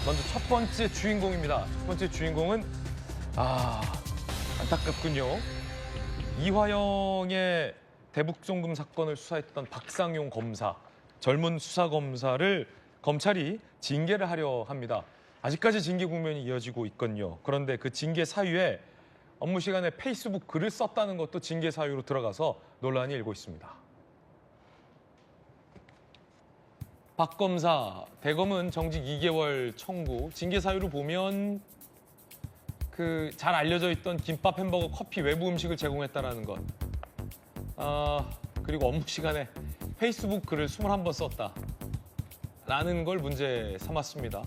먼저 첫 번째 주인공입니다. 첫 번째 주인공은 안타깝군요. 이화영의 대북송금 사건을 수사했던 박상용 검사, 젊은 수사검사를 검찰이 징계를 하려 합니다. 아직까지 징계 국면이 이어지고 있거든요. 그런데 그 징계 사유에 업무 시간에 페이스북 글을 썼다는 것도 징계 사유로 들어가서 논란이 일고 있습니다. 박 검사, 대검은 정직 2개월 청구. 징계 사유를 보면 그 잘 알려져 있던 김밥, 햄버거, 커피, 외부 음식을 제공했다라는 것. 그리고 업무 시간에 페이스북 글을 21번 썼다라는 걸 문제 삼았습니다.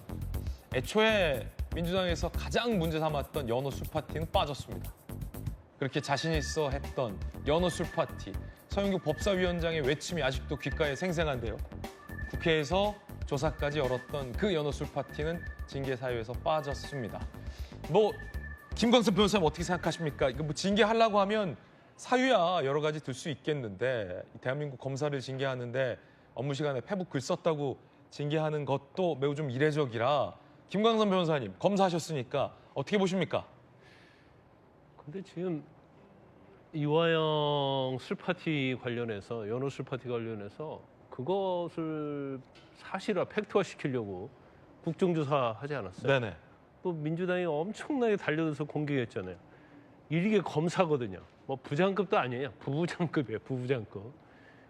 애초에 민주당에서 가장 문제 삼았던 연어 술 파티는 빠졌습니다. 그렇게 자신 있어 했던 연어 술 파티. 서영교 법사위원장의 외침이 아직도 귓가에 생생한데요. 국회에서 조사까지 열었던 그 연어 술 파티는 징계 사유에서 빠졌습니다. 김광석 변호사님 어떻게 생각하십니까? 이거 징계하려고 하면 사유야 여러 가지 들 수 있겠는데 대한민국 검사를 징계하는데 업무 시간에 페북 글 썼다고 징계하는 것도 매우 좀 이례적이라 김광석 변호사님 검사하셨으니까 어떻게 보십니까? 근데 지금 이화영 술파티 관련해서 연호 술파티 관련해서 그것을 사실화 팩트화 시키려고 국정조사 하지 않았어요? 네네. 또 민주당이 엄청나게 달려들어서 공격했잖아요. 이게 검사거든요. 뭐 부장급도 아니에요. 부부장급이에요. 부부장급.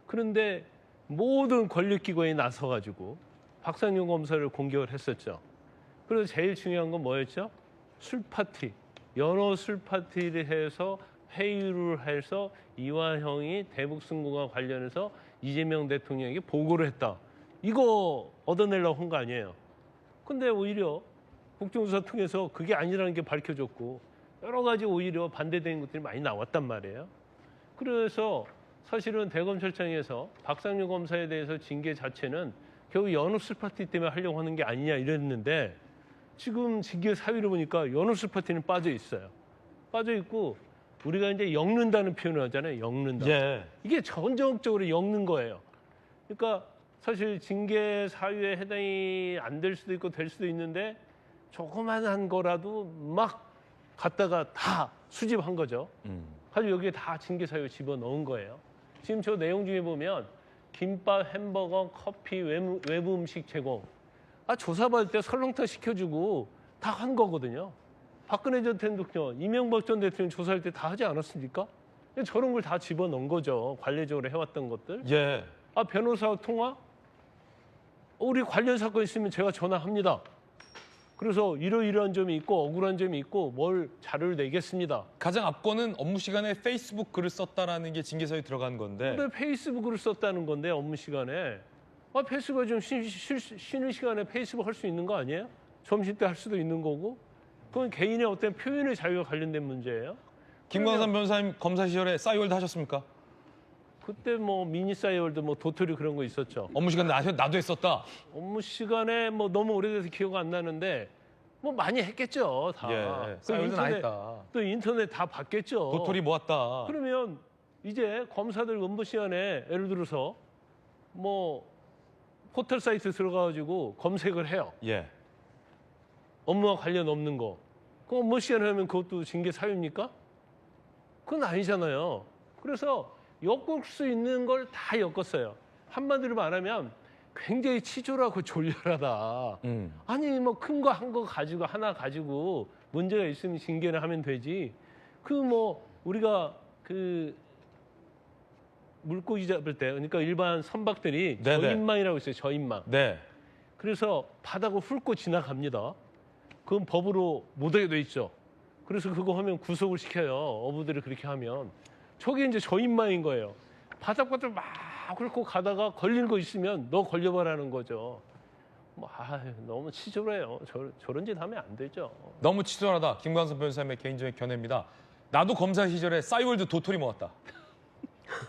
그런데 모든 권력기관이 나서가지고 박상용 검사를 공격을 했었죠. 그래서 제일 중요한 건 뭐였죠? 술파티. 연어 술파티를 해서 회유를 해서 이화영이 대북승공과 관련해서 이재명 대통령에게 보고를 했다. 이거 얻어내려고 한 거 아니에요. 근데 오히려 국정조사 통해서 그게 아니라는 게 밝혀졌고 여러 가지 오히려 반대되는 것들이 많이 나왔단 말이에요. 그래서 사실은 대검찰청에서 박상용 검사에 대해서 징계 자체는 결국 연어 술파티 때문에 하려고 하는 게 아니냐 이랬는데 지금 징계 사유를 보니까 연어 술파티는 빠져 있어요. 빠져 있고 우리가 이제 엮는다는 표현을 하잖아요. 엮는다. 예. 이게 전적적으로 엮는 거예요. 그러니까 사실 징계 사유에 해당이 안 될 수도 있고 될 수도 있는데 조그만한 거라도 막 갖다가 다 수집한 거죠. 가지고 여기에 다 징계 사유 집어넣은 거예요. 지금 저 내용 중에 보면 김밥, 햄버거, 커피, 외부 음식 제공. 조사받을 때 설렁탕 시켜주고 다 한 거거든요. 박근혜 전 대통령, 이명박 전 대통령 조사할 때 다 하지 않았습니까? 저런 걸 다 집어넣은 거죠. 관례적으로 해왔던 것들. 예. 변호사 통화? 우리 관련 사건 있으면 제가 전화합니다. 그래서 이러이러한 점이 있고 억울한 점이 있고 뭘 자료를 내겠습니다. 가장 앞권은 업무 시간에 페이스북 글을 썼다라는 게 징계 사유에 들어간 건데. 근데 페이스북을 썼다는 건데 업무 시간에 페이스북 좀 쉬는 시간에 페이스북 할 수 있는 거 아니에요? 점심 때 할 수도 있는 거고. 그건 개인의 어떤 표현의 자유와 관련된 문제예요. 김광선 변호사님 검사 시절에 싸이월드 하셨습니까? 그때 미니 싸이월드 도토리 그런 거 있었죠. 업무 시간 나도 했었다. 업무 시간에 너무 오래돼서 기억 안 나는데 많이 했겠죠. 다. 예. 싸이월드는 안 했다. 또 인터넷 다 봤겠죠. 도토리 모았다. 그러면 이제 검사들 업무 시간에 예를 들어서 포털 사이트 들어가가지고 검색을 해요. 예. 업무와 관련 없는 거. 그 업무 시간에 하면 그것도 징계 사유입니까? 그건 아니잖아요. 그래서 엮을 수 있는 걸 다 엮었어요. 한마디로 말하면 굉장히 치졸하고 졸렬하다. 아니 큰 거 한 거 가지고 하나 가지고 문제가 있으면 징계를 하면 되지. 우리가 물고기 잡을 때 그러니까 일반 선박들이 네네. 저인망이라고 있어요. 저인망. 네. 그래서 바닥을 훑고 지나갑니다. 그건 법으로 못하게 돼 있죠. 그래서 그거 하면 구속을 시켜요. 어부들이 그렇게 하면. 저게 이제 저인망인 거예요. 바닥바닥 막 훑고 가다가 걸리는 거 있으면 너 걸려봐라는 거죠. 너무 치졸해요. 저런 짓 하면 안 되죠. 너무 치졸하다. 김광선 변호사님의 개인적인 견해입니다. 나도 검사 시절에 싸이월드 도토리 모았다.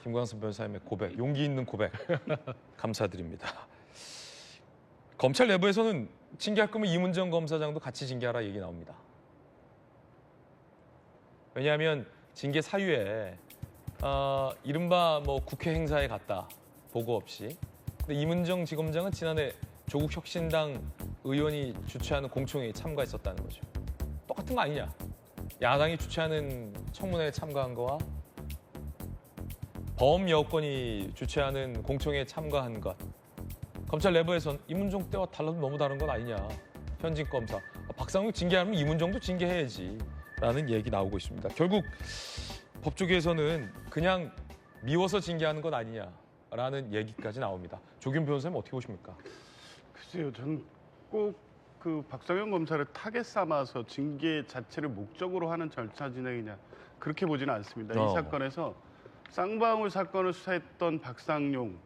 김광선 변호사님의 고백, 용기 있는 고백 감사드립니다. 검찰 내부에서는 징계할 거면 이문정 검사장도 같이 징계하라 얘기 나옵니다. 왜냐하면 징계 사유에 이른바 국회 행사에 갔다 보고 없이. 근데 이문정 지검장은 지난해 조국 혁신당 의원이 주최하는 공청회에 참가했었다는 거죠. 똑같은 거 아니냐? 야당이 주최하는 청문회에 참가한 거와 범여권이 주최하는 공청회에 참가한 것. 검찰 내부에선 이문정 때와 달라도 너무 다른 건 아니냐. 현직 검사. 박상용 징계하면 이문정도 징계해야지. 라는 얘기 나오고 있습니다. 결국 법조계에서는 그냥 미워서 징계하는 것 아니냐라는 얘기까지 나옵니다. 조규현 변호사님 어떻게 보십니까? 글쎄요, 저는 꼭 그 박상현 검사를 타겟 삼아서 징계 자체를 목적으로 하는 절차 진행이냐 그렇게 보지는 않습니다. 이 사건에서 쌍방울 사건을 수사했던 박상용,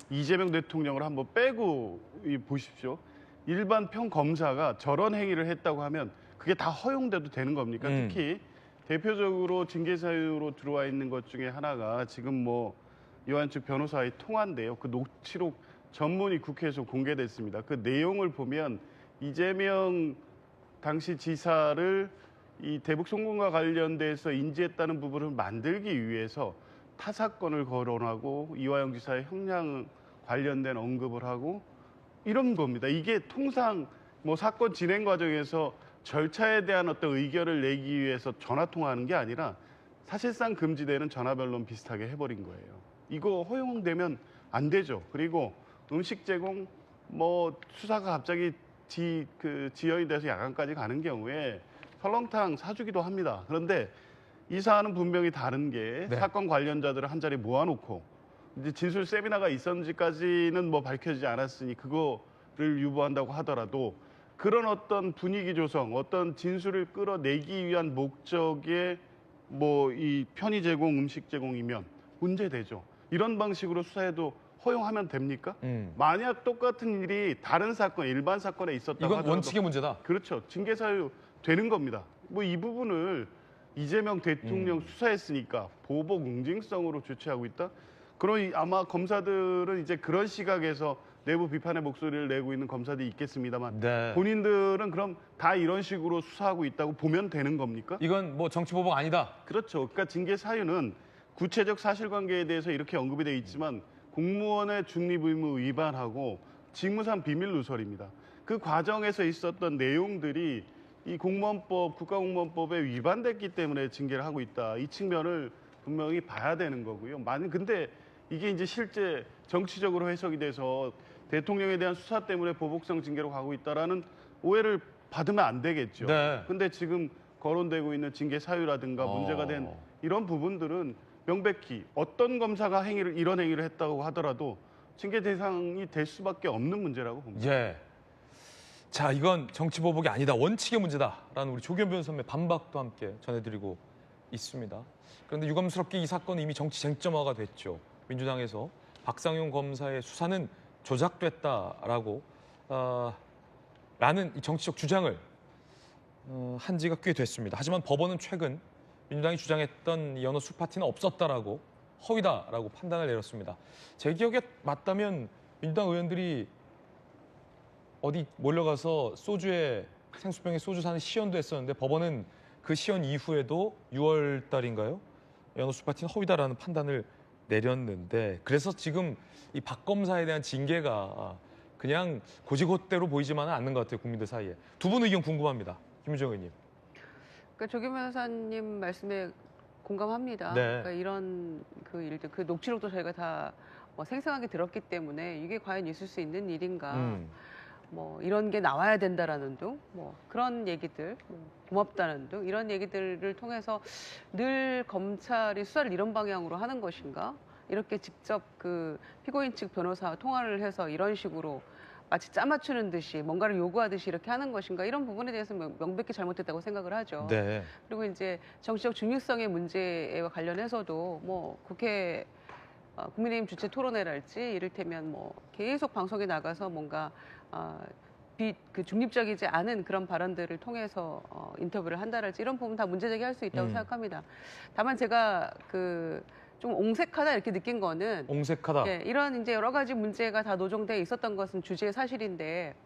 이재명 대통령을 한번 빼고 보십시오. 일반 평검사가 저런 행위를 했다고 하면 그게 다 허용돼도 되는 겁니까? 특히 대표적으로 징계 사유로 들어와 있는 것 중에 하나가 지금 뭐 이완측 변호사의 통화인데요. 그 녹취록 전문이 국회에서 공개됐습니다. 그 내용을 보면 이재명 당시 지사를 이 대북 송금과 관련돼서 인지했다는 부분을 만들기 위해서 타 사건을 거론하고 이화영 지사의 형량 관련된 언급을 하고 이런 겁니다. 이게 통상 뭐 사건 진행 과정에서 절차에 대한 어떤 의견을 내기 위해서 전화 통화하는 게 아니라 사실상 금지되는 전화 변론 비슷하게 해버린 거예요. 이거 허용되면 안 되죠. 그리고 음식 제공 뭐 수사가 갑자기 지연이 돼서 야간까지 가는 경우에 설렁탕 사주기도 합니다. 그런데 이 사안은 분명히 다른 게 사건 관련자들을 한 자리에 모아놓고 이제 진술 세미나가 있었는지까지는 뭐 밝혀지지 않았으니 그거를 유보한다고 하더라도 그런 어떤 분위기 조성, 어떤 진술을 끌어내기 위한 목적의 뭐 이 편의 제공, 음식 제공이면 문제되죠. 이런 방식으로 수사해도 허용하면 됩니까? 만약 똑같은 일이 다른 사건, 일반 사건에 있었다고 이건 하더라도 원칙의 문제다. 그렇죠. 징계 사유 되는 겁니다. 뭐 이 부분을 이재명 대통령 수사했으니까 보복 응징성으로 조치하고 있다. 그럼 아마 검사들은 이제 그런 시각에서 내부 비판의 목소리를 내고 있는 검사들이 있겠습니다만 본인들은 그럼 다 이런 식으로 수사하고 있다고 보면 되는 겁니까? 이건 뭐 정치 보복 아니다. 그렇죠. 그러니까 징계 사유는 구체적 사실관계에 대해서 이렇게 언급이 되어 있지만 공무원의 중립 의무 위반하고 직무상 비밀 누설입니다. 그 과정에서 있었던 내용들이 이 공무원법, 국가공무원법에 위반됐기 때문에 징계를 하고 있다. 이 측면을 분명히 봐야 되는 거고요. 근데 이게 이제 실제 정치적으로 해석이 돼서 대통령에 대한 수사 때문에 보복성 징계로 가고 있다라는 오해를 받으면 안 되겠죠. 근데 지금 거론되고 있는 징계 사유라든가 문제가 된 이런 부분들은 명백히 어떤 검사가 이런 행위를 했다고 하더라도 징계 대상이 될 수밖에 없는 문제라고 봅니다. 예. 자, 이건 정치 보복이 아니다. 원칙의 문제다라는 우리 조규현 변호사님의 반박도 함께 전해드리고 있습니다. 그런데 유감스럽게 이 사건은 이미 정치 쟁점화가 됐죠. 민주당에서 박상용 검사의 수사는 조작됐다라고 라는 이 정치적 주장을 한 지가 꽤 됐습니다. 하지만 법원은 최근 민주당이 주장했던 연어 술 파티는 없었다라고 허위다라고 판단을 내렸습니다. 제 기억에 맞다면 민주당 의원들이 어디 몰려가서 소주에 생수병에 소주 사는 시연도 했었는데 법원은 그 시연 이후에도 6월 달인가요? 연어 술 파티는 허위다라는 판단을 내렸는데 그래서 지금 이 박 검사에 대한 징계가 그냥 고지고대로 보이지만은 않는 것 같아요. 국민들 사이에. 두 분 의견 궁금합니다. 김유정 의원님. 그러니까 조규현 변호사님 말씀에 공감합니다. 그러니까 이런 그 일들, 그 녹취록도 저희가 다 뭐 생생하게 들었기 때문에 이게 과연 있을 수 있는 일인가. 뭐 이런 게 나와야 된다라는 등, 뭐 그런 얘기들, 고맙다는 등 이런 얘기들을 통해서 늘 검찰이 수사를 이런 방향으로 하는 것인가? 이렇게 직접 그 피고인 측 변호사와 통화를 해서 이런 식으로 마치 짜맞추는 듯이 뭔가를 요구하듯이 이렇게 하는 것인가? 이런 부분에 대해서 명백히 잘못됐다고 생각을 하죠. 그리고 이제 정치적 중립성의 문제와 관련해서도 뭐 국회 국민의힘 주최 토론회랄지 이를테면 뭐 계속 방송에 나가서 뭔가 그 중립적이지 않은 그런 발언들을 통해서 인터뷰를 한다랄지 이런 부분 다 문제제기할 수 있다고 생각합니다. 다만 제가 그 좀 옹색하다 이렇게 느낀 거는 옹색하다. 예, 이런 이제 여러 가지 문제가 다 노정돼 있었던 것은 주제의 사실인데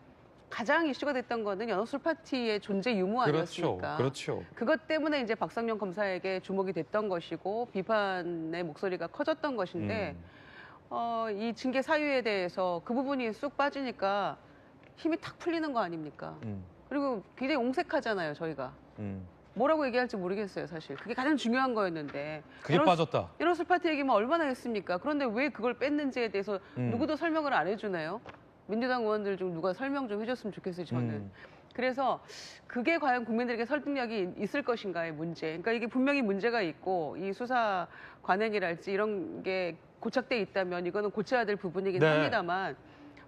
가장 이슈가 됐던 거는 연어술 파티의 존재 유무 아니었습니까? 그렇죠. 그것 때문에 이제 박상용 검사에게 주목이 됐던 것이고 비판의 목소리가 커졌던 것인데 이 징계 사유에 대해서 그 부분이 쑥 빠지니까 힘이 탁 풀리는 거 아닙니까? 그리고 굉장히 옹색하잖아요, 저희가. 음. 뭐라고 얘기할지 모르겠어요, 사실. 그게 가장 중요한 거였는데. 그게 빠졌다. 연어술 파티 얘기만 얼마나 했습니까? 그런데 왜 그걸 뺐는지에 대해서 음. 누구도 설명을 안 해주나요? 민주당 의원들 중 누가 설명 좀 해줬으면 좋겠어요, 저는. 그래서 그게 과연 국민들에게 설득력이 있을 것인가의 문제. 그러니까 이게 분명히 문제가 있고 이 수사 관행이랄지 이런 게 고착돼 있다면 이거는 고쳐야 될 부분이긴 네. 합니다만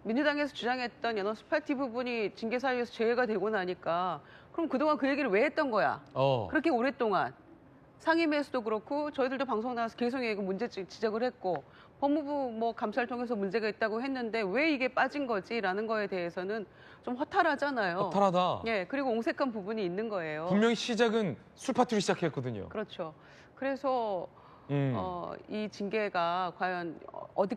민주당에서 주장했던 연어술 파티 부분이 징계 사유에서 제외가 되고 나니까 그럼 그동안 그 얘기를 왜 했던 거야? 그렇게 오랫동안 상임위에서도 그렇고 저희들도 방송 나와서 계속 이거 문제 지적을 했고 법무부 뭐 감찰 통해서 문제가 있다고 했는데 왜 이게 빠진 거지라는 거에 대해서는 좀 허탈하잖아요. 허탈하다. 예, 그리고 옹색한 부분이 있는 거예요. 분명히 시작은 술 파티로 시작했거든요. 그렇죠. 그래서 이 징계가 과연 어디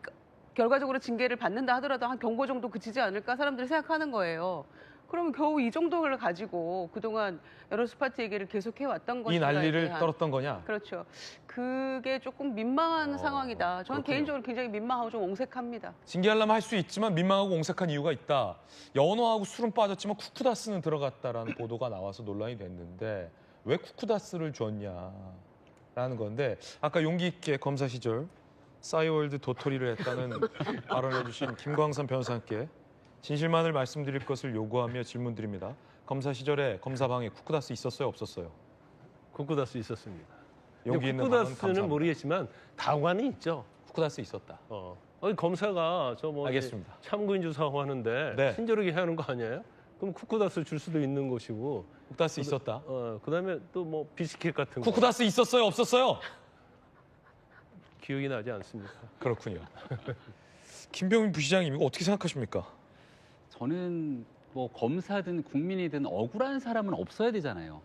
결과적으로 징계를 받는다 하더라도 한 경고 정도 그치지 않을까 사람들이 생각하는 거예요. 그러면 겨우 이 정도를 가지고 그동안 연어술 파티 얘기를 계속해 왔던 이 것인가에 난리를 대한 떨었던 거냐? 그렇죠. 그게 조금 민망한 상황이다. 저는 그렇군요. 개인적으로 굉장히 민망하고 좀 옹색합니다. 징계하려면 할 수 있지만 민망하고 옹색한 이유가 있다. 연어하고 술은 빠졌지만 쿠쿠다스는 들어갔다라는 보도가 나와서 논란이 됐는데 왜 쿠쿠다스를 줬냐라는 건데 아까 용기 있게 검사 시절 싸이월드 도토리를 했다는 발언을 해주신 김광선 변호사님께 진실만을 말씀드릴 것을 요구하며 질문드립니다. 검사 시절에 검사방에 쿠쿠다스 있었어요, 없었어요? 쿠쿠다스 있었습니다. 용기 있는 발언 쿠쿠다스는 감사합니다. 모르겠지만 다관이 있죠. 쿠쿠다스 있었다. 검사가 저뭐 알겠습니다. 참고인 조사하고 하는데 네. 친절하게 하는 거 아니에요? 그럼 쿠쿠다스 줄 수도 있는 것이고. 쿠쿠다스 있었다. 그다음에 또 뭐 비스킷 같은 거 쿠쿠다스 있었어요, 없었어요? 기억이 나지 않습니다. 그렇군요. 김병민 부시장님 이거 어떻게 생각하십니까? 저는 뭐 검사든 국민이든 억울한 사람은 없어야 되잖아요.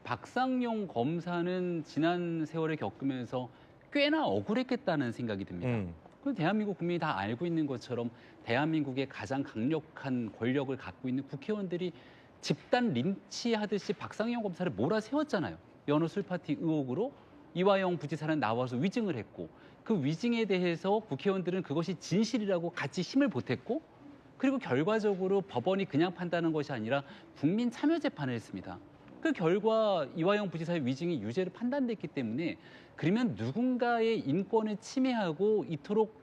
박상용 검사는 지난 세월을 겪으면서 꽤나 억울했겠다는 생각이 듭니다. 그 대한민국 국민이 다 알고 있는 것처럼 대한민국의 가장 강력한 권력을 갖고 있는 국회의원들이 집단 린치하듯이 박상용 검사를 몰아세웠잖아요. 연어술 파티 의혹으로 이화영 부지사는 나와서 위증을 했고 그 위증에 대해서 국회의원들은 그것이 진실이라고 같이 힘을 보탰고 그리고 결과적으로 법원이 그냥 판단한 것이 아니라 국민 참여 재판을 했습니다. 그 결과 이화영 부지사의 위증이 유죄로 판단됐기 때문에 그러면 누군가의 인권을 침해하고 이토록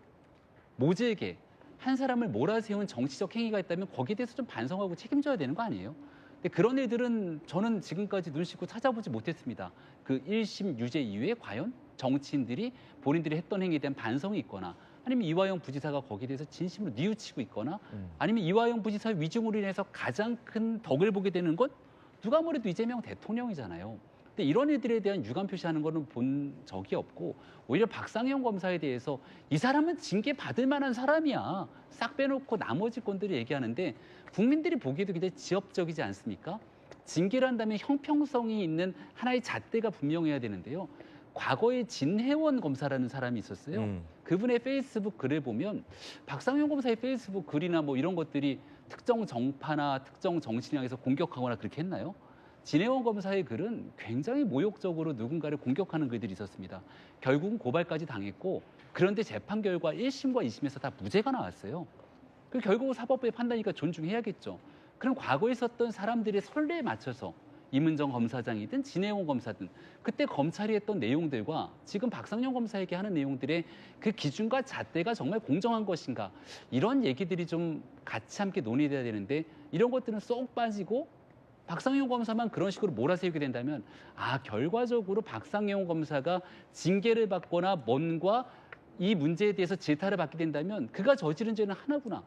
모질게 한 사람을 몰아세운 정치적 행위가 있다면 거기에 대해서 좀 반성하고 책임져야 되는 거 아니에요? 근데 그런 일들은 저는 지금까지 눈 씻고 찾아보지 못했습니다. 그 1심 유죄 이후에 과연 정치인들이 본인들이 했던 행위에 대한 반성이 있거나 아니면 이화영 부지사가 거기에 대해서 진심으로 뉘우치고 있거나 아니면 이화영 부지사의 위증으로 인해서 가장 큰 덕을 보게 되는 건 누가 뭐래도 이재명 대통령이잖아요. 근데 이런 일들에 대한 유감 표시하는 거는 본 적이 없고 오히려 박상영 검사에 대해서 이 사람은 징계 받을 만한 사람이야. 싹 빼놓고 나머지 건들을 얘기하는데 국민들이 보기에도 굉장히 지엽적이지 않습니까? 징계를 한다면 형평성이 있는 하나의 잣대가 분명해야 되는데요. 과거에 진혜원 검사라는 사람이 있었어요. 그분의 페이스북 글을 보면 박상용 검사의 페이스북 글이나 뭐 이런 것들이 특정 정파나 특정 정치인을 향해서 공격하거나 그렇게 했나요? 진혜원 검사의 글은 굉장히 모욕적으로 누군가를 공격하는 글들이 있었습니다. 결국은 고발까지 당했고 그런데 재판 결과 1심과 2심에서 다 무죄가 나왔어요. 그 결국 사법부의 판단이니까 존중해야겠죠. 그럼 과거에 있었던 사람들의 선례에 맞춰서 이문정 검사장이든 진혜원 검사든 그때 검찰이 했던 내용들과 지금 박상용 검사에게 하는 내용들의 그 기준과 잣대가 정말 공정한 것인가 이런 얘기들이 좀 같이 함께 논의돼야 되는데 이런 것들은 쏙 빠지고 박상용 검사만 그런 식으로 몰아세우게 된다면 결과적으로 박상용 검사가 징계를 받거나 뭔가 이 문제에 대해서 질타를 받게 된다면 그가 저지른 죄는 하나구나.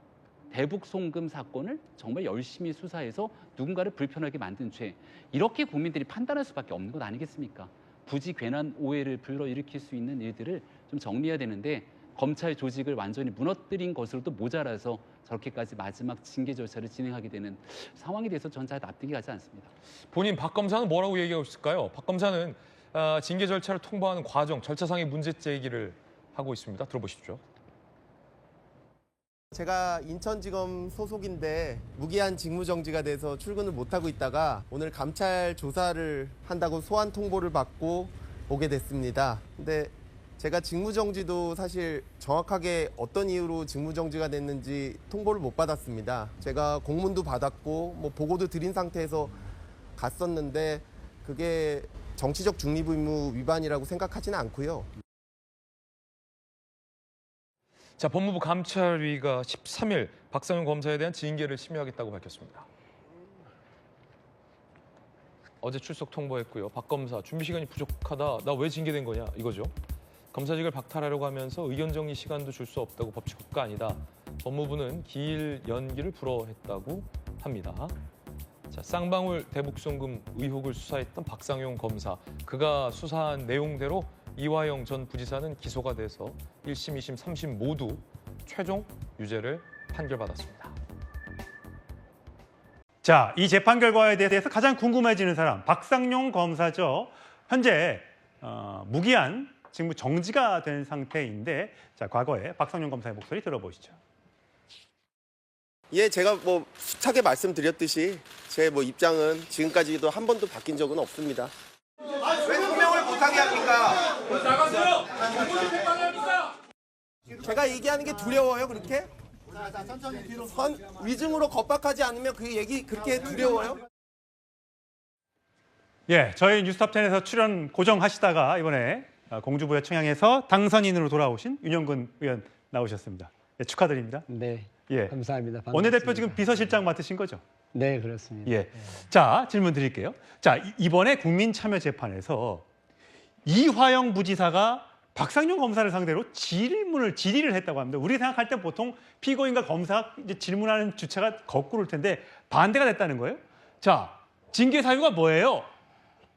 대북 송금 사건을 정말 열심히 수사해서 누군가를 불편하게 만든 죄. 이렇게 국민들이 판단할 수밖에 없는 것 아니겠습니까? 굳이 괜한 오해를 불러일으킬 수 있는 일들을 좀 정리해야 되는데 검찰 조직을 완전히 무너뜨린 것으로도 모자라서 저렇게까지 마지막 징계 절차를 진행하게 되는 상황에 대해서 전 잘 납득이 가지 않습니다. 본인 박 검사는 뭐라고 얘기하고 있을까요? 박 검사는 징계 절차를 통보하는 과정, 절차상의 문제 제기를 하고 있습니다. 들어보십시오. 제가 인천지검 소속인데 무기한 직무정지가 돼서 출근을 못하고 있다가 오늘 감찰 조사를 한다고 소환 통보를 받고 오게 됐습니다. 근데 제가 직무정지도 사실 정확하게 어떤 이유로 직무정지가 됐는지 통보를 못 받았습니다. 제가 공문도 받았고 뭐 보고도 드린 상태에서 갔었는데 그게 정치적 중립 의무 위반이라고 생각하지는 않고요. 자, 법무부 감찰위가 13일 박상용 검사에 대한 징계를 심의하겠다고 밝혔습니다. 어제 출석 통보했고요. 박 검사 준비 시간이 부족하다. 나 왜 징계된 거냐 이거죠. 검사직을 박탈하려고 하면서 의견 정리 시간도 줄 수 없다고 법적 효과 아니다. 법무부는 기일 연기를 불허했다고 합니다. 자, 쌍방울 대북송금 의혹을 수사했던 박상용 검사. 그가 수사한 내용대로 이화영 전 부지사는 기소가 돼서 1심, 2심, 3심 모두 최종 유죄를 판결받았습니다. 자, 이 재판 결과에 대해서 가장 궁금해지는 사람 박상용 검사죠. 현재 무기한 직무 정지가 된 상태인데, 자, 과거에 박상용 검사의 목소리 들어보시죠. 예, 제가 뭐 수차게 말씀드렸듯이 제 뭐 입장은 지금까지도 한 번도 바뀐 적은 없습니다. 왜 소명을 못하게 합니까? 나가세요. 제가 얘기하는 게 두려워요, 그렇게? 위증으로 겁박하지 않으면 그 얘기 그렇게 두려워요? 예, 저희 뉴스톱10에서 출연 고정하시다가 이번에 공주부여 청양에서 당선인으로 돌아오신 윤영근 의원 나오셨습니다. 예, 축하드립니다. 네, 예, 감사합니다. 반갑습니다. 원내대표 지금 비서실장 맡으신 거죠? 네, 그렇습니다. 예. 자, 질문 드릴게요. 자, 이번에 국민참여재판에서 이화영 부지사가 박상용 검사를 상대로 질의를 했다고 합니다. 우리 생각할 때 보통 피고인과 검사가 이제 질문하는 주체가 거꾸로일 텐데 반대가 됐다는 거예요. 자, 징계 사유가 뭐예요?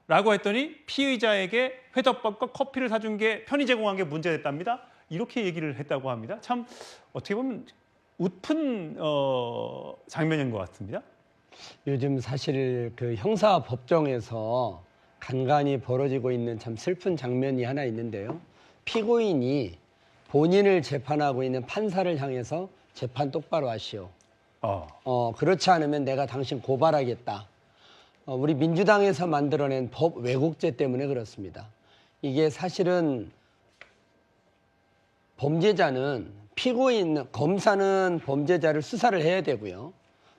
라고 했더니 피의자에게 회덮밥과 커피를 사준 게 편의 제공한 게 문제됐답니다. 이렇게 얘기를 했다고 합니다. 참 어떻게 보면 웃픈 장면인 것 같습니다. 요즘 사실 그 형사 법정에서 간간히 벌어지고 있는 참 슬픈 장면이 하나 있는데요. 피고인이 본인을 재판하고 있는 판사를 향해서 재판 똑바로 하시오. 그렇지 않으면 내가 당신 고발하겠다. 우리 민주당에서 만들어낸 법 왜곡죄 때문에 그렇습니다. 이게 사실은 검사는 범죄자를 수사를 해야 되고요.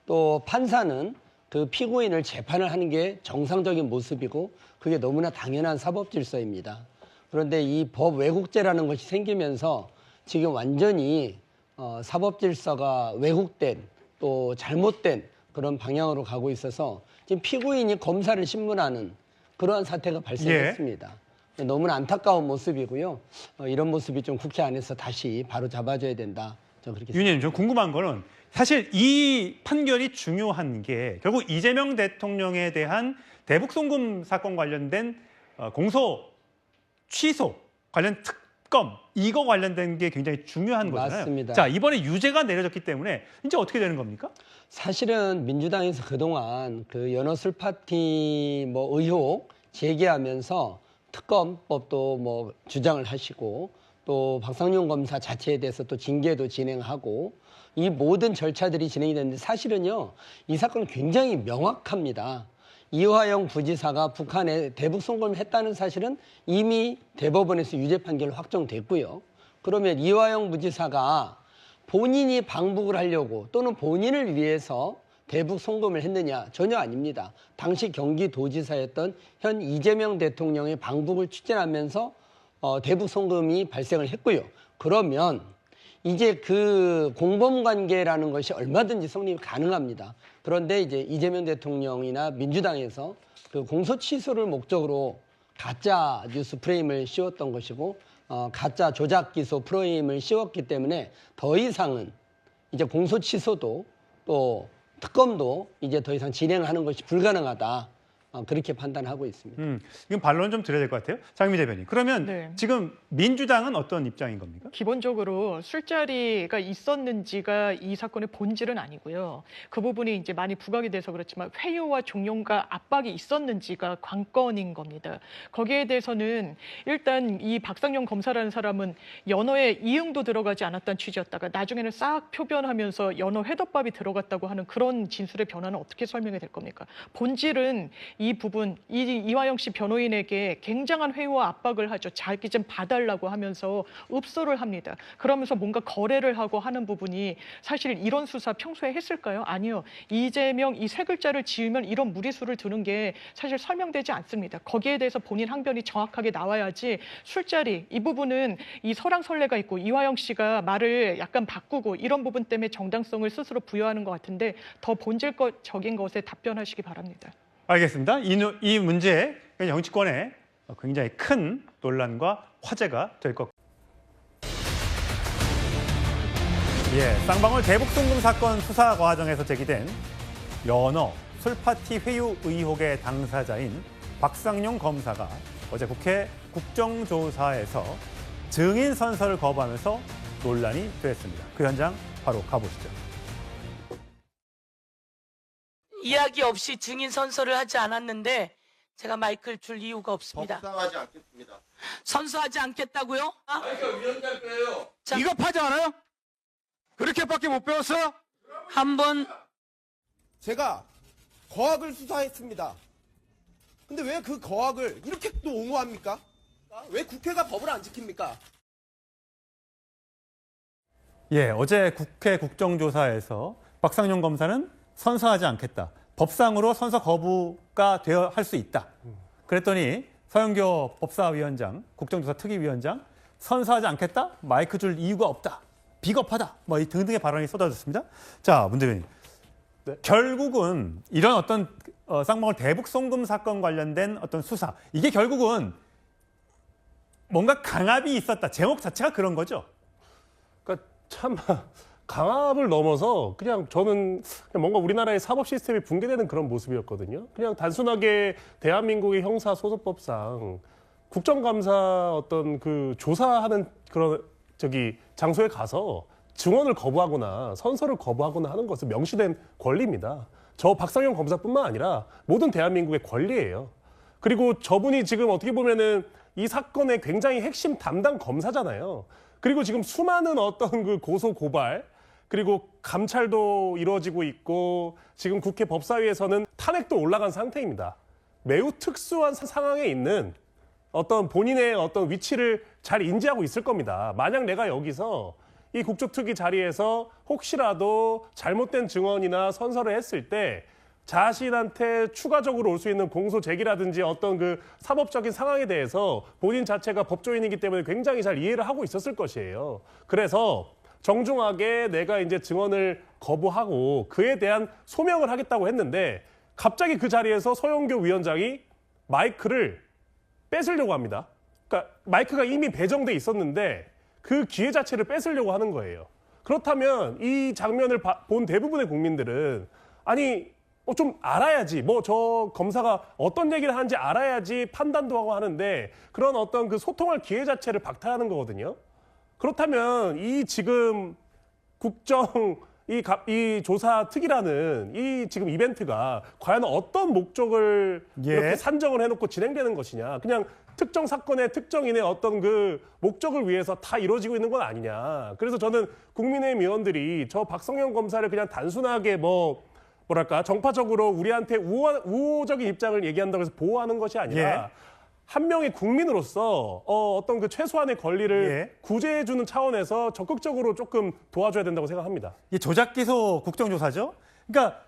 또 판사는 그 피고인을 재판을 하는 게 정상적인 모습이고 그게 너무나 당연한 사법 질서입니다. 그런데 이 법 왜곡죄라는 것이 생기면서 지금 완전히 사법 질서가 왜곡된 또 잘못된 그런 방향으로 가고 있어서 지금 피고인이 검사를 신문하는 그러한 사태가 발생했습니다. 예. 너무나 안타까운 모습이고요. 이런 모습이 좀 국회 안에서 다시 바로 잡아줘야 된다. 저는 그렇게 윤 의원님, 좀 궁금한 거는 사실 이 판결이 중요한 게 결국 이재명 대통령에 대한 대북송금 사건 관련된 공소 취소 관련 특검 이거 관련된 게 굉장히 중요한 거잖아요. 맞습니다. 자, 이번에 유죄가 내려졌기 때문에 이제 어떻게 되는 겁니까? 사실은 민주당에서 그동안 그 연어 술 파티 의혹 제기하면서 특검법도 주장을 하시고 또 박상용 검사 자체에 대해서 또 징계도 진행하고 이 모든 절차들이 진행이 됐는데 사실은요, 이 사건은 굉장히 명확합니다. 이화영 부지사가 북한에 대북 송금을 했다는 사실은 이미 대법원에서 유죄 판결 확정됐고요. 그러면 이화영 부지사가 본인이 방북을 하려고 또는 본인을 위해서 대북 송금을 했느냐? 전혀 아닙니다. 당시 경기도지사였던 현 이재명 대통령의 방북을 추진하면서 대북 송금이 발생을 했고요. 그러면 이제 그 공범 관계라는 것이 얼마든지 성립이 가능합니다. 그런데 이제 이재명 대통령이나 민주당에서 그 공소 취소를 목적으로 가짜 뉴스 프레임을 씌웠던 것이고 가짜 조작 기소 프레임을 씌웠기 때문에 더 이상은 이제 공소 취소도 또 특검도 이제 더 이상 진행하는 것이 불가능하다. 그렇게 판단하고 있습니다. 이건 반론 좀 드려야 될 것 같아요. 장미 대변인. 그러면 네. 지금 민주당은 어떤 입장인 겁니까? 기본적으로 술자리가 있었는지가 이 사건의 본질은 아니고요. 그 부분이 이제 많이 부각이 돼서 그렇지만 회유와 종용과 압박이 있었는지가 관건인 겁니다. 거기에 대해서는 일단 이 박상용 검사라는 사람은 연어에 이응도 들어가지 않았다는 취지였다가 나중에는 싹 표변하면서 연어 회덮밥이 들어갔다고 하는 그런 진술의 변화는 어떻게 설명이 될 겁니까? 본질은 이 부분 이화영 씨 변호인에게 굉장한 회유와 압박을 하죠. 자기 좀 봐달라고 하면서 읍소를 합니다. 그러면서 뭔가 거래를 하고 하는 부분이 사실 이런 수사 평소에 했을까요? 아니요. 이재명 이 세 글자를 지으면 이런 무리수를 두는 게 사실 설명되지 않습니다. 거기에 대해서 본인 항변이 정확하게 나와야지 술자리 이 부분은 이 설왕설래가 있고 이화영 씨가 말을 약간 바꾸고 이런 부분 때문에 정당성을 스스로 부여하는 것 같은데 더 본질적인 것에 답변하시기 바랍니다. 알겠습니다. 이 문제 정치권에 굉장히 큰 논란과 화제가 될 것 같습니다. 쌍방울 대북송금 사건 수사 과정에서 제기된 연어 술파티 회유 의혹의 당사자인 박상용 검사가 어제 국회 국정조사에서 증인 선서를 거부하면서 논란이 됐습니다. 그 현장 바로 가보시죠. 이야기 없이 증인 선서를 하지 않았는데 제가 마이크를 줄 이유가 없습니다. 법상하지 않겠습니다. 선서하지 않겠다고요? 그러니까 위원장 거예요. 자, 비겁하지 않아요? 그렇게밖에 못 배웠어요? 한번 제가 거학을 수사했습니다. 근데 왜 그 거학을 이렇게 또 옹호합니까? 왜 국회가 법을 안 지킵니까? 어제 국회 국정조사에서 박상용 검사는 선서하지 않겠다. 법상으로 선서 거부가 할 수 있다. 그랬더니 서영교 법사위원장, 국정조사 특위위원장 선서하지 않겠다. 마이크 줄 이유가 없다. 비겁하다. 뭐 등등의 발언이 쏟아졌습니다. 자, 문 대변인. 결국은 이런 어떤 쌍방울 대북 송금 사건 관련된 어떤 수사, 이게 결국은 뭔가 강압이 있었다. 제목 자체가 그런 거죠. 그러니까 참 강압을 넘어서 그냥 저는 그냥 뭔가 우리나라의 사법 시스템이 붕괴되는 그런 모습이었거든요. 그냥 단순하게 대한민국의 형사소송법상 국정감사 어떤 그 조사하는 그런 장소에 가서 증언을 거부하거나 선서를 거부하거나 하는 것은 명시된 권리입니다. 저 박상용 검사뿐만 아니라 모든 대한민국의 권리예요. 그리고 저분이 지금 어떻게 보면은 이 사건의 굉장히 핵심 담당 검사잖아요. 그리고 지금 수많은 어떤 그 고소 고발 그리고 감찰도 이루어지고 있고 지금 국회 법사위에서는 탄핵도 올라간 상태입니다. 매우 특수한 상황에 있는 어떤 본인의 어떤 위치를 잘 인지하고 있을 겁니다. 만약 내가 여기서 이 국조특위 자리에서 혹시라도 잘못된 증언이나 선서를 했을 때 자신한테 추가적으로 올 수 있는 공소 제기라든지 어떤 그 사법적인 상황에 대해서 본인 자체가 법조인이기 때문에 굉장히 잘 이해를 하고 있었을 것이에요. 그래서 정중하게 내가 이제 증언을 거부하고 그에 대한 소명을 하겠다고 했는데 갑자기 그 자리에서 서영교 위원장이 마이크를 뺏으려고 합니다. 그러니까 마이크가 이미 배정돼 있었는데 그 기회 자체를 뺏으려고 하는 거예요. 그렇다면 이 장면을 본 대부분의 국민들은 아니 좀 알아야지 뭐 저 검사가 어떤 얘기를 하는지 알아야지 판단도 하고 하는데 그런 어떤 그 소통할 기회 자체를 박탈하는 거거든요. 그렇다면 이 지금 이 조사 특위라는 이 지금 이벤트가 과연 어떤 목적을 이렇게 산정을 해놓고 진행되는 것이냐. 그냥 특정 사건의 특정인의 어떤 그 목적을 위해서 다 이루어지고 있는 건 아니냐. 그래서 저는 국민의힘 의원들이 저 박성현 검사를 그냥 단순하게 뭐랄까 정파적으로 우리한테 우호적인 입장을 얘기한다고 해서 보호하는 것이 아니라 한 명의 국민으로서 어떤 그 최소한의 권리를 구제해주는 차원에서 적극적으로 조금 도와줘야 된다고 생각합니다. 이게 조작 기소 국정조사죠. 그러니까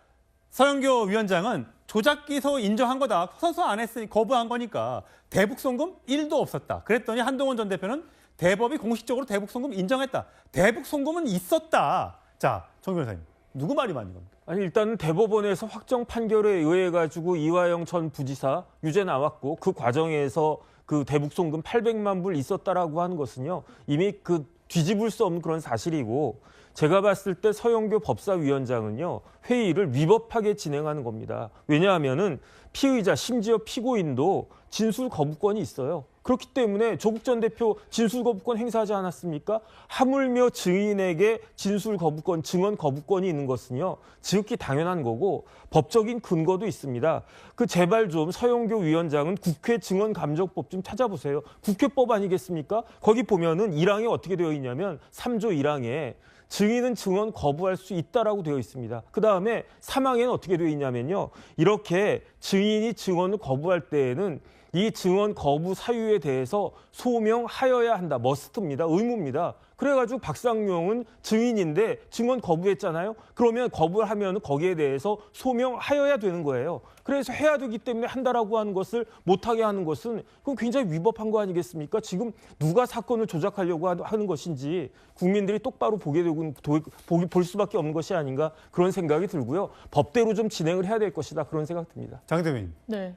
서영교 위원장은 조작 기소 인정한 거다. 선서 안 했으니 거부한 거니까 대북 송금 1도 없었다. 그랬더니 한동훈 전 대표는 대법이 공식적으로 대북 송금 인정했다. 대북 송금은 있었다. 자, 정 변호사님. 누구 말이 맞는 겁니까? 아니 일단 대법원에서 확정 판결에 의해 가지고 이화영 전 부지사 유죄 나왔고 그 과정에서 그 대북 송금 800만 불 있었다라고 하는 것은요. 이미 그 뒤집을 수 없는 그런 사실이고 제가 봤을 때 서영교 법사위원장은요. 회의를 위법하게 진행하는 겁니다. 왜냐하면은 피의자 심지어 피고인도 진술 거부권이 있어요. 그렇기 때문에 조국 전 대표 진술 거부권 행사하지 않았습니까? 하물며 증인에게 진술 거부권, 증언 거부권이 있는 것은요. 지극히 당연한 거고 법적인 근거도 있습니다. 그 제발 좀 서영교 위원장은 국회 증언감정법 좀 찾아보세요. 국회법 아니겠습니까? 거기 보면은 1항에 어떻게 되어 있냐면 3조 1항에 증인은 증언 거부할 수 있다라고 되어 있습니다. 그다음에 사망에는 어떻게 되어 있냐면요. 이렇게 증인이 증언을 거부할 때에는 이 증언 거부 사유에 대해서 소명하여야 한다. 머스트입니다. 의무입니다. 그래가지고 박상용은 증인인데 증언 거부했잖아요. 그러면 거부를 하면 거기에 대해서 소명하여야 되는 거예요. 그래서 해야 되기 때문에 한다라고 하는 것을 못하게 하는 것은 그건 굉장히 위법한 거 아니겠습니까? 지금 누가 사건을 조작하려고 하는 것인지 국민들이 똑바로 보게 되고 볼 수밖에 없는 것이 아닌가 그런 생각이 들고요. 법대로 좀 진행을 해야 될 것이다 그런 생각 듭니다. 장대민. 네.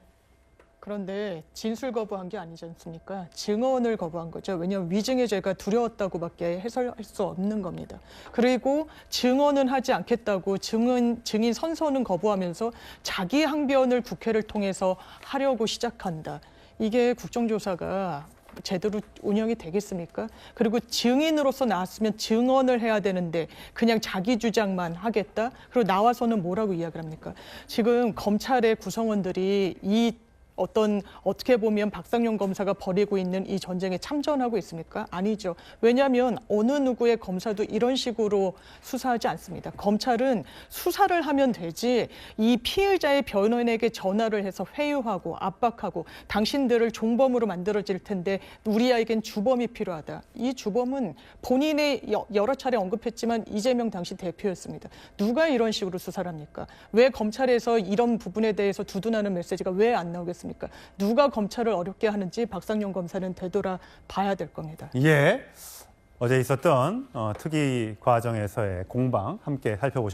그런데 진술 거부한 게 아니지 않습니까? 증언을 거부한 거죠. 왜냐하면 위증의 죄가 두려웠다고밖에 해설할 수 없는 겁니다. 그리고 증언은 하지 않겠다고 증인 선서는 거부하면서 자기 항변을 국회를 통해서 하려고 시작한다. 이게 국정조사가 제대로 운영이 되겠습니까? 그리고 증인으로서 나왔으면 증언을 해야 되는데 그냥 자기 주장만 하겠다? 그리고 나와서는 뭐라고 이야기를 합니까? 지금 검찰의 구성원들이 어떻게 보면 박상용 검사가 벌이고 있는 이 전쟁에 참전하고 있습니까? 아니죠. 왜냐하면 어느 누구의 검사도 이런 식으로 수사하지 않습니다. 검찰은 수사를 하면 되지 이 피의자의 변호인에게 전화를 해서 회유하고 압박하고 당신들을 종범으로 만들어질 텐데 우리에겐 주범이 필요하다. 이 주범은 본인의 여러 차례 언급했지만 이재명 당시 대표였습니다. 누가 이런 식으로 수사를 합니까? 왜 검찰에서 이런 부분에 대해서 두둔하는 메시지가 왜 안 나오겠습니까? 누가 검찰을 어렵게 하는지 박상용 검사는 되돌아봐야 될 겁니다. 예. 어제 있었던 특위 과정에서의 공방 함께 살펴보셨습니다.